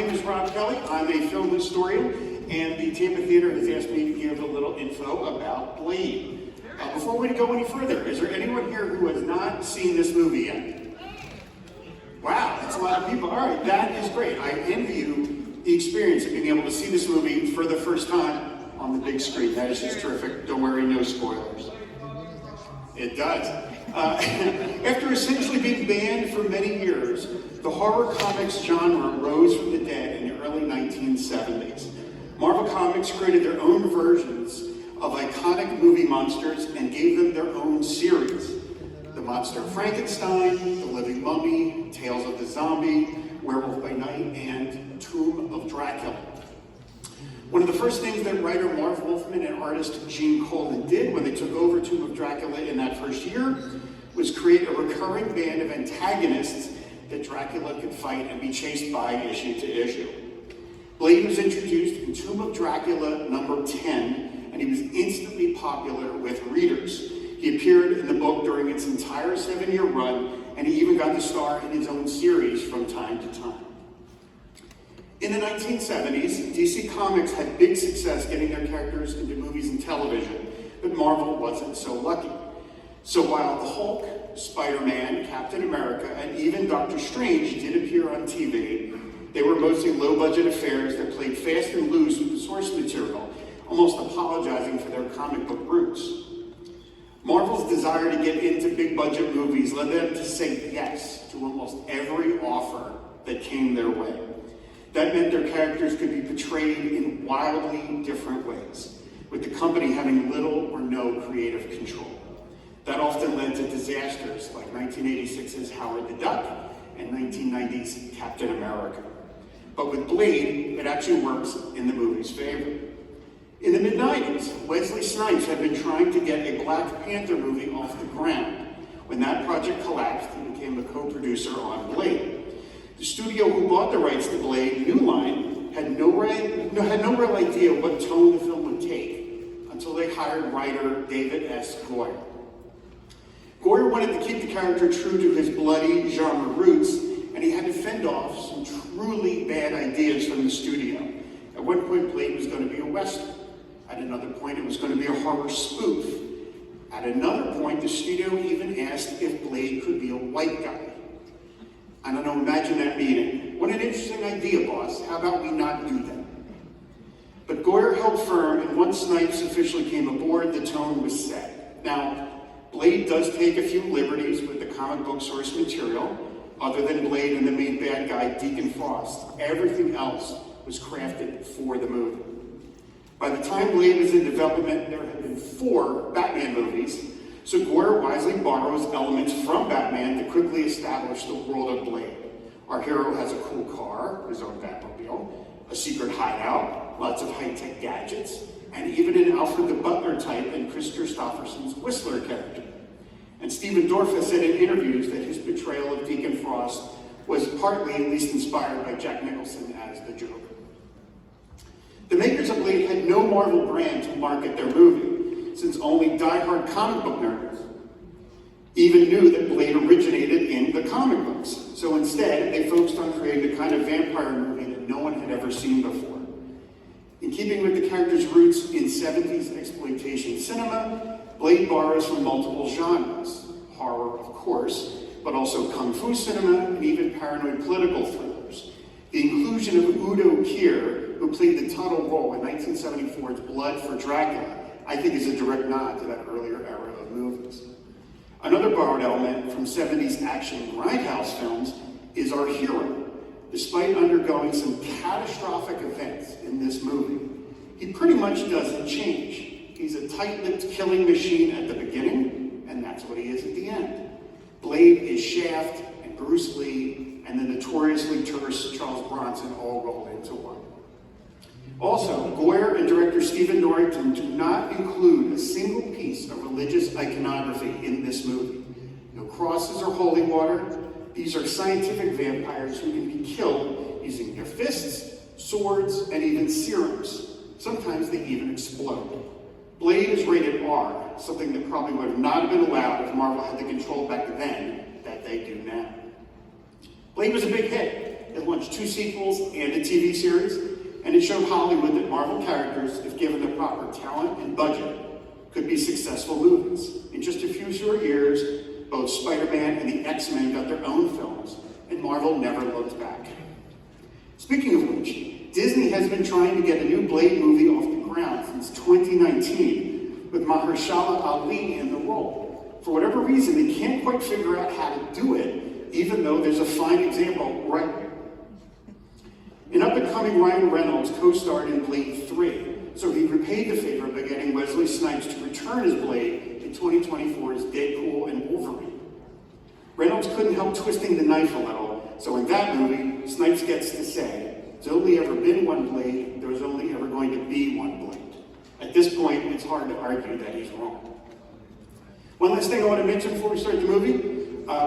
name is Rob Kelly. I'm a film historian, and the Tampa Theater has asked me to give a little info about Blade. Before we go any further, is there anyone here who has not seen this movie yet? Wow, that's a lot of people. All right, that is great. I envy you the experience of being able to see this movie for the first time on the big screen. That is just terrific. Don't worry, no spoilers. It does. After essentially being banned for many years, the horror comics genre rose from the dead in the early 1970s. Marvel Comics created their own versions of iconic movie monsters and gave them their own series. The Monster of Frankenstein, The Living Mummy, Tales of the Zombie, Werewolf by Night, and Tomb of Dracula. One of the first things that writer Marv Wolfman and artist Gene Colan did when they took over Tomb of Dracula in that first year was create a recurring band of antagonists that Dracula could fight and be chased by issue to issue. Blade was introduced in Tomb of Dracula number 10, and he was instantly popular with readers. He appeared in the book during its entire 7-year run, and he even got to star in his own series from time to time. In the 1970s, DC Comics had big success getting their characters into movies and television, but Marvel wasn't so lucky. So while the Hulk, Spider-Man, Captain America, and even Doctor Strange did appear on TV, they were mostly low-budget affairs that played fast and loose with the source material, almost apologizing for their comic book roots. Marvel's desire to get into big-budget movies led them to say yes to almost every offer that came their way. That meant their characters could be portrayed in wildly different ways, with the company having little or no creative control. That often led to disasters like 1986's Howard the Duck and 1990's Captain America. But with Blade, it actually works in the movie's favor. In the mid-90s, Wesley Snipes had been trying to get a Black Panther movie off the ground. When that project collapsed, he became a co-producer on Blade. The studio who bought the rights to Blade, New Line, had no real idea what tone the film would take until they hired writer David S. Goyer. Goyer wanted to keep the character true to his bloody genre roots, and he had to fend off some truly bad ideas from the studio. At one point, Blade was going to be a Western. At another point, it was going to be a horror spoof. At another point, the studio even asked if Blade could be a white guy. I don't know, imagine that meeting. What an interesting idea, boss. How about we not do that? But Goyer held firm, and once Snipes officially came aboard, the tone was set. Now, Blade does take a few liberties with the comic book source material. Other than Blade and the main bad guy, Deacon Frost, everything else was crafted for the movie. By the time Blade was in development, there had been 4 Batman movies, so Goyer wisely borrows elements from Batman to quickly establish the world of Blade. Our hero has a cool car, his own Batmobile, a secret hideout, lots of high-tech gadgets, and even an Alfred the Butler type in Chris Christopherson's Whistler character. And Stephen Dorff has said in interviews that his portrayal of Deacon Frost was partly at least inspired by Jack Nicholson as the Joker. The makers of Blade had no Marvel brand to market their movie, since only die-hard comic book nerds even knew that Blade originated in the comic books. So instead, they focused on creating the kind of vampire movie that no one had ever seen before. In keeping with the character's roots in 70s exploitation cinema, Blade borrows from multiple genres. Horror, of course, but also kung fu cinema and even paranoid political thrillers. The inclusion of Udo Kier, who played the title role in 1974's Blood for Dracula, I think is a direct nod to that earlier era of movies. Another borrowed element from 70s action grindhouse films is our hero. Despite undergoing some catastrophic events in this movie, he pretty much doesn't change. He's a tight-lipped killing machine at the beginning, and that's what he is at the end. Blade is Shaft and Bruce Lee and the notoriously terse Charles Bronson all rolled into one. Also, Goyer and director Stephen Norrington do not include a single piece of religious iconography in this movie. No crosses or holy water. These are scientific vampires who can be killed using their fists, swords, and even serums. Sometimes they even explode. Blade is rated R, something that probably would have not been allowed if Marvel had the control back then that they do now. Blade was a big hit. it launched 2 sequels and a TV series, and it showed Hollywood that Marvel characters, if given the proper talent and budget, could be successful movies. In just a few short years, both Spider-Man and the X-Men got their own films, and Marvel never looked back. Speaking of which, Disney has been trying to get a new Blade movie off the ground since 2019, with Mahershala Ali in the role. For whatever reason, they can't quite figure out how to do it, even though there's a fine example right here. An up-and-coming Ryan Reynolds co-starred in Blade 3, so he repaid the favor by getting Wesley Snipes to return as Blade in 2024's Deadpool and Wolverine. Reynolds couldn't help twisting the knife a little, so in that movie, Snipes gets to say, "There's only ever been one Blade, there's only ever going to be one Blade." At this point, it's hard to argue that he's wrong. One last thing I want to mention before we start the movie.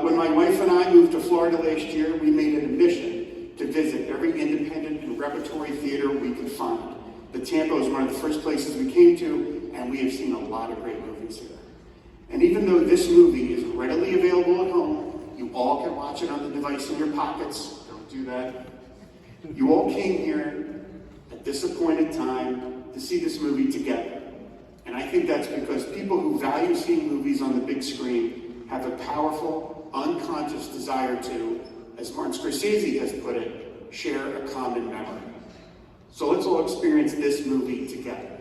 When my wife and I moved to Florida last year, we made it a mission to visit every independent and repertory theater we could find. The Tampa was one of the first places we came to, and we have seen a lot of great movies here. And even though this movie is readily available at home, you all can watch it on the device in your pockets. Don't do that. You all came here at this appointed time to see this movie together. And I think that's because people who value seeing movies on the big screen have a powerful, unconscious desire to, as Martin Scorsese has put it, share a common memory. So let's all experience this movie together.